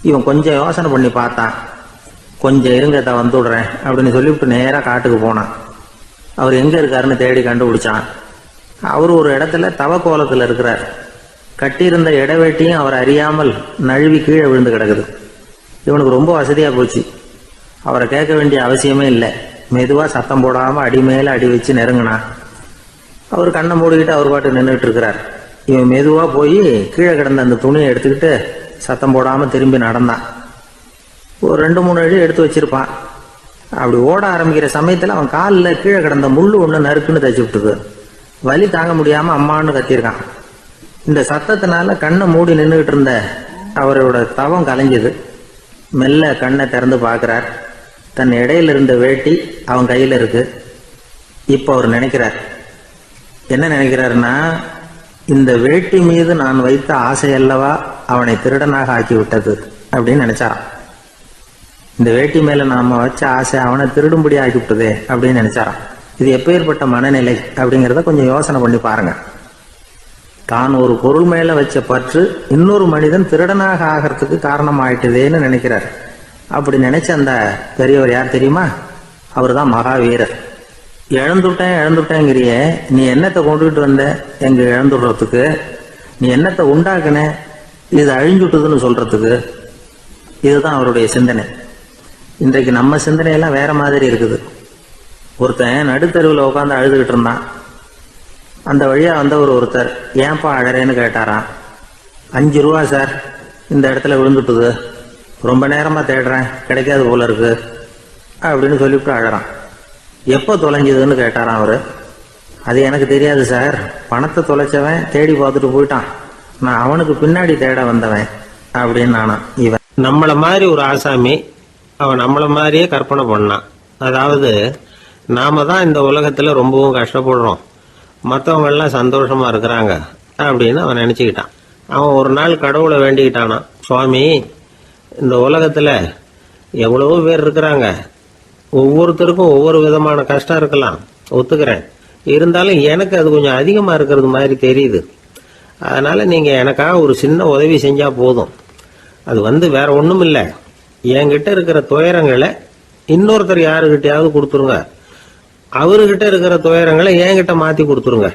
இவன் கொஞ்சம் யோசனை பண்ணி பார்த்தான். கொஞ்சம் இருங்க, வந்து விடுறேன் அப்படின்னு சொல்லிவிட்டு நேராக காட்டுக்கு போனான். அவர் எங்கே இருக்காருன்னு தேடி கண்டுபிடிச்சான். அவர் ஒரு இடத்துல தவக்கோலத்தில் இருக்கிறார். கட்டியிருந்த இடவேட்டியும் அவர் அறியாமல் நழுவி கீழே விழுந்து கிடக்குது. இவனுக்கு ரொம்ப வசதியாக போச்சு. அவரை கேட்க வேண்டிய அவசியமே இல்லை. மெதுவாக சத்தம் போடாமல் அடி மேலே அடி வச்சு நெருங்கினான். அவர் கண்ணை மூடிக்கிட்டு அவர் பாட்டு நின்றுட்டு இருக்கிறார். இவன் மெதுவாக போய் கீழே கிடந்த அந்த துணியை எடுத்துக்கிட்டு சத்தம் போடாமல் திரும்பி நடந்தான். ஒரு 2-3 அடி எடுத்து வச்சிருப்பான். அப்படி ஓட ஆரம்பிக்கிற சமயத்தில் அவன் காலில் கீழே கிடந்த முள்ளு ஒன்று நறுக்குன்னு தச்சு விட்டுது. வலி தாங்க முடியாமல் அம்மான்னு கத்திருக்கான். இந்த சத்தத்தினால கண்ணை மூடி நின்றுகிட்டு இருந்த அவரோட தவம் கலைஞ்சது. மெல்ல கண்ணை திறந்து பார்க்கிறார். தன் இடையில இருந்த வேட்டி அவன் கையில் இருக்கு. இப்போ அவர் நினைக்கிறார், என்ன நினைக்கிறாருன்னா, இந்த வேட்டி மீது நான் வைத்த ஆசை அல்லவா அவனை திருடனாக ஆக்கி விட்டது அப்படின்னு நினைச்சாராம். இந்த வேட்டி மேல நாம வச்ச ஆசை அவனை திருடும்படி ஆக்கி விட்டதே அப்படின்னு நினைச்சாராம். இது எப்பேற்பட்ட மனநிலை அப்படிங்கிறத கொஞ்சம் யோசனை பண்ணி பாருங்க. தான் ஒரு பொருள் மேல வச்ச பற்று இன்னொரு மனிதன் திருடனாக ஆகிறதுக்கு காரணம் ஆயிட்டுதேன்னு நினைக்கிறார். அப்படி நினைச்ச அந்த பெரியவர் யார் தெரியுமா? அவர் தான் மகாவீரர். இழந்துட்டேங்கிறிய, நீ என்னத்தை கொண்டுகிட்டு வந்த எங்க இழந்துடுறதுக்கு? நீ என்னத்தை உண்டாக்குன இது அழிஞ்சுட்டுதுன்னு சொல்றதுக்கு? இதுதான் அவருடைய சிந்தனை. இன்றைக்கு நம்ம சிந்தனையெல்லாம் வேற மாதிரி இருக்குது. ஒருத்தன் நடுத்தருவில் உட்காந்து அழுதுகிட்டு இருந்தான். அந்த வழியா வந்தவர் ஒருத்தர், ஏன்பா அழறேன்னு கேட்டாராம். 5 ரூபா சார், இந்த இடத்துல விழுந்துட்டுது, ரொம்ப நேரமா தேடுறேன், கிடைக்காது போல இருக்கு அப்படின்னு சொல்லிவிட்டு அழறான். எப்போ தொலைஞ்சதுன்னு கேட்டாராம் அவரு. அது எனக்கு தெரியாது சார், பணத்தை தொலைச்சவன் தேடி பார்த்துட்டு போயிட்டான், நான் அவனுக்கு பின்னாடி தேட வந்தவன் அப்படின்னு நானாம். இவன் நம்மளை மாதிரி ஒரு ஆசாமி, அவன் நம்மளை மாதிரியே கற்பனை பண்ணான். அதாவது நாம தான் இந்த உலகத்துல ரொம்பவும் கஷ்டப்படுறோம், மற்றவங்க எல்லாம் சந்தோஷமா இருக்கிறாங்க அப்படின்னு அவன் நினைச்சுக்கிட்டான். அவன் ஒரு நாள் கடவுளை வேண்டிக்கிட்டானா, சுவாமி, இந்த உலகத்துல எவ்வளவோ பேர் இருக்கிறாங்க, ஒவ்வொருத்தருக்கும் ஒவ்வொரு விதமான கஷ்டம் இருக்கலாம், ஒத்துக்கிறேன், இருந்தாலும் எனக்கு அது கொஞ்சம் அதிகமா இருக்கிறது மாதிரி தெரியுது. அதனால நீங்க எனக்காக ஒரு சின்ன உதவி செஞ்சா போதும். அது வேற ஒண்ணும் இல்லை, என்கிட்ட இருக்கிற துயரங்களை இன்னொருத்தர் யாருக்கிட்டையாவது கொடுத்துருங்க, அவர்கிட்ட இருக்கிற துயரங்களை என்கிட்ட மாத்தி கொடுத்துருங்க,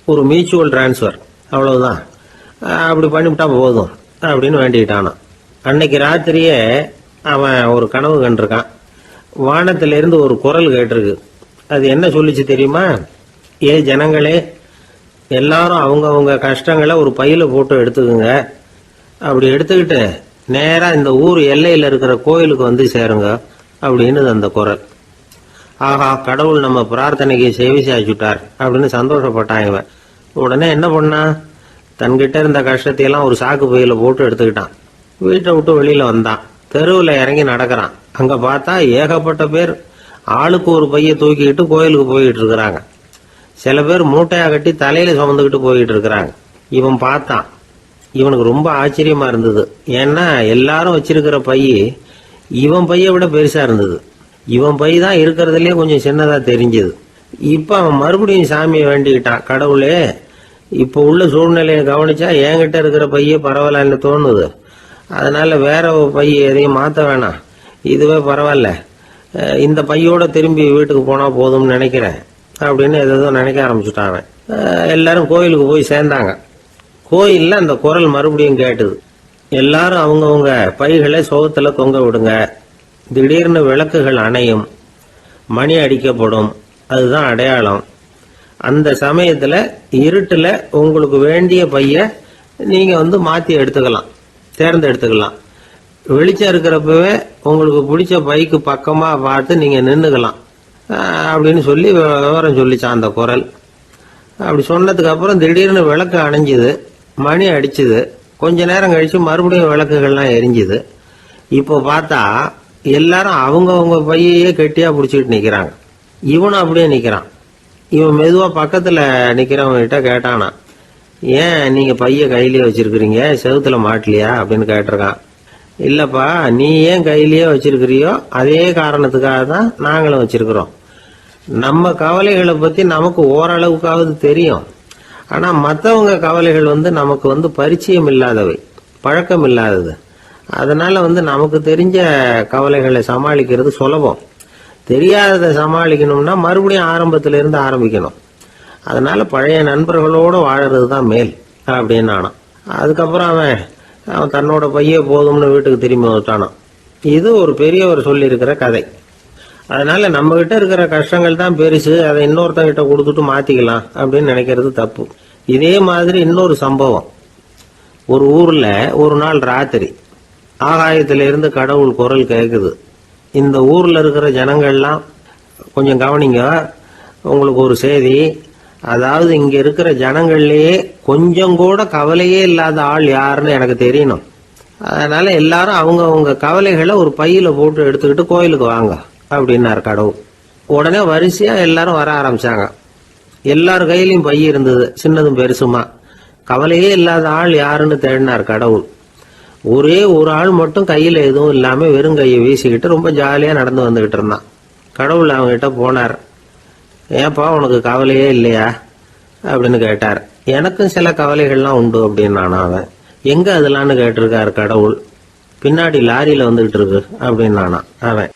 ஒரு மியூச்சுவல் டிரான்ஸ்ஃபர், அவ்வளவுதான், அப்படி பண்ணிவிட்டா போதும் அப்படின்னு வேண்டிக்கிட்டானான். அன்னைக்கு ராத்திரியே அவன் ஒரு கனவு கண்டிருக்கான். வானத்திலிருந்து ஒரு குரல் கேட்டிருக்கு. அது என்ன சொல்லிச்சு தெரியுமா? ஏ ஜனங்களே, எல்லாரும் அவங்க கஷ்டங்களை ஒரு பையில போட்டு எடுத்துக்குங்க, அப்படி எடுத்துக்கிட்டு நேரா இந்த ஊர் எல்லையில இருக்கிற கோயிலுக்கு வந்து சேருங்க அப்படின்னு அந்த குரல். ஆஹா, கடவுள் நம்ம பிரார்த்தனைக்கு செவி சாய்ச்சுட்டார் அப்படின்னு சந்தோஷப்பட்டான் இவன். உடனே என்ன பண்ணா, தன்கிட்ட இருந்த கஷ்டத்தையெல்லாம் ஒரு சாக்கு பையில போட்டு எடுத்துக்கிட்டான். வீட்டை விட்டு வெளியில வந்தான். தெருவில் இறங்கி நடக்கிறான். அங்க பார்த்தா ஏகப்பட்ட பேர் ஆளுக்கு ஒரு பைய தூக்கிக்கிட்டு கோயிலுக்கு போயிட்டு இருக்கிறாங்க. சில பேர் மூட்டையா கட்டி தலையில சுமந்துக்கிட்டு போயிட்டு இருக்கிறாங்க. இவன் பார்த்தான். இவனுக்கு ரொம்ப ஆச்சரியமா இருந்தது. ஏன்னா எல்லாரும் வச்சிருக்கிற பைய இவன் பைய விட பெருசா இருந்தது. இவன் பை தான் இருக்கிறதுலயே கொஞ்சம் சின்னதா தெரிஞ்சது. இப்ப அவன் மறுபடியும் சாமியை வேண்டிக்கிட்டான், கடவுளே, இப்ப உள்ள சூழ்நிலையை கவனிச்சா என்கிட்ட இருக்கிற பைய பரவாயில்லன்னு தோணுது, அதனால வேற பைய எதையும் மாத்த வேணாம், இதுவே பரவாயில்ல, இந்த பையோட திரும்பி வீட்டுக்கு போனா போதும்னு நினைக்கிறேன் அப்படின்னு ஏதோ நினைக்க ஆரம்பிச்சுட்டாங்க. எல்லாரும் கோயிலுக்கு போய் சேர்ந்தாங்க. கோயில்ல அந்த குரல் மறுபடியும் கேட்டுது. எல்லாரும் அவங்கவுங்க பைகளை சோகத்துல தொங்க விடுங்க, திடீர்னு விளக்குகள் அணையும், மணி அடிக்கப்படும், அதுதான் அடையாளம். அந்த சமயத்துல இருட்டுல உங்களுக்கு வேண்டிய பைய நீங்க மாத்தி எடுத்துக்கலாம், தேர்ந்தெடுத்துக்கலாம். வெளிச்சம் இருக்கிறப்பவே உங்களுக்கு பிடிச்ச பைக்கு பக்கமா பார்த்து நீங்க நின்னுக்கலாம் அப்படின்னு சொல்லி விவரம் சொல்லிச்சான் அந்த குரல். அப்படி சொன்னதுக்கு அப்புறம் திடீர்னு விளக்கு அணைஞ்சுது, மணி அடிச்சுது. கொஞ்ச நேரம் கழிச்சு மறுபடியும் விளக்குகள்லாம் எரிஞ்சுது. இப்போ பார்த்தா எல்லாரும் அவங்கவுங்க பையையே கெட்டியா பிடிச்சிக்கிட்டு நிக்கிறாங்க. இவனும் அப்படியே நிக்கிறான். இவன் மெதுவா பக்கத்துல நிக்கிறவங்கிட்ட கேட்டானா, ஏன் நீங்க பைய கையிலேயே வச்சிருக்கிறீங்க, செவுத்துல மாட்டலையா அப்படின்னு கேட்டிருக்கான். இல்லப்பா, நீ ஏன் கையிலேயே வச்சிருக்கிறியோ அதே காரணத்துக்காக தான் நாங்களும் வச்சிருக்கிறோம். நம்ம கவலைகளை பத்தி நமக்கு ஓரளவுக்காவது தெரியும், ஆனா மற்றவங்க கவலைகள் நமக்கு பரிச்சயம் இல்லாதவை, பழக்கம் இல்லாதது. அதனால நமக்கு தெரிஞ்ச கவலைகளை சமாளிக்கிறது சுலபம். தெரியாததை சமாளிக்கணும்னா மறுபடியும் ஆரம்பத்துல இருந்து ஆரம்பிக்கணும். அதனால பழைய நண்பர்களோட வாழறது தான் மேல் அப்படின்னு நானான். அதுக்கப்புறம் அவன் தன்னோட பைய போதும்னு வீட்டுக்கு திரும்பி வந்துட்டானான். இது ஒரு பெரியவர் சொல்லி இருக்கிற கதை. அதனால நம்ம கிட்ட இருக்கிற கஷ்டங்கள் தான் பெருசு, அதை இன்னொருத்தங்கிட்ட கொடுத்துட்டு மாத்திக்கலாம் அப்படின்னு நினைக்கிறது தப்பு. இதே மாதிரி இன்னொரு சம்பவம். ஒரு ஊர்ல ஒரு நாள் ராத்திரி ஆகாயத்தில இருந்து கடவுள் குரல் கேக்குது. இந்த ஊர்ல இருக்கிற ஜனங்கள்லாம் கொஞ்சம் கவனிங்க, உங்களுக்கு ஒரு செய்தி. அதாவது இங்க இருக்கிற ஜனங்கள்லயே கொஞ்சம் கூட கவலையே இல்லாத ஆள் யாருன்னு எனக்கு தெரியணும். அதனால எல்லாரும் அவங்க கவலைகளை ஒரு பையில போட்டு எடுத்துக்கிட்டு கோயிலுக்கு வாங்க அப்படின்னாரு கடவுள். உடனே வரிசையா எல்லாரும் வர ஆரம்பிச்சாங்க. எல்லார் கையிலயும் பை இருந்தது, சின்னதும் பெருசுமா. கவலையே இல்லாத ஆள் யாருன்னு தேடினார் கடவுள். ஒரே ஒரு ஆள் மட்டும் கையில எதுவும் இல்லாம வெறும் கையை வீசிக்கிட்டு ரொம்ப ஜாலியா நடந்து வந்துகிட்டு இருந்தான். கடவுள் அவங்ககிட்ட போனார். ஏன்பா, உனக்கு கவலையே இல்லையா அப்படின்னு கேட்டார். எனக்கும் சில கவலைகள்லாம் உண்டு அப்படின்னு அவன். எங்க அதெல்லாம்னு கேட்டிருக்காரு கடவுள். பின்னாடி லாரியில வந்துகிட்டு இருக்கு அப்படின்னு அவன்.